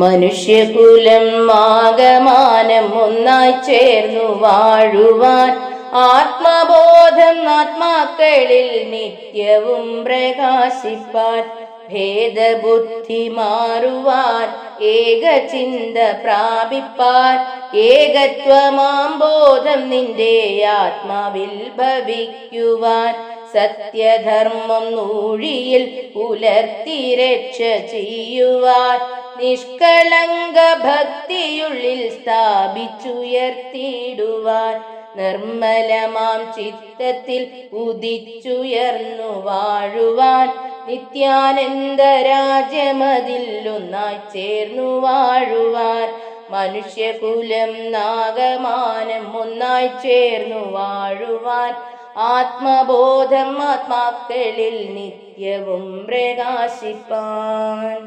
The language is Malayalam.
മനുഷ്യകുലം ആകമാനം ഒന്നായി ചേർന്നു വാഴുവാൻ, ആത്മബോധം ആത്മാക്കളിൽ നിത്യവും പ്രകാശിപ്പാൻ, ഭേദബുദ്ധി മാറുവാൻ, ഏകചിന്ത പ്രാപിപ്പാൻ, ഏകത്വമാം ബോധം നിന്റെ ആത്മാവിൽ ഭവിക്കുവാൻ, സത്യധർമ്മം നൂഴിയിൽ പുലർത്തി രക്ഷ ചെയ്യുവാൻ, നിഷ്കളങ്ക ഭക്തിയുള്ളിൽ സ്ഥാപിച്ചുയർത്തിയിടുവാൻ, നിർമ്മലമാം ചിത്തത്തിൽ ഉദിച്ചുയർന്നു വാഴുവാൻ, നിത്യാനന്ദ രാജ്യമതിൽ ഒന്നായി ചേർന്നു വാഴുവാൻ, മനുഷ്യകുലം ആകമാനം ഒന്നായി ചേർന്നു വാഴുവാൻ, ആത്മബോധം ആത്മാക്കളിൽ നിത്യവും പ്രകാശിപ്പാൻ.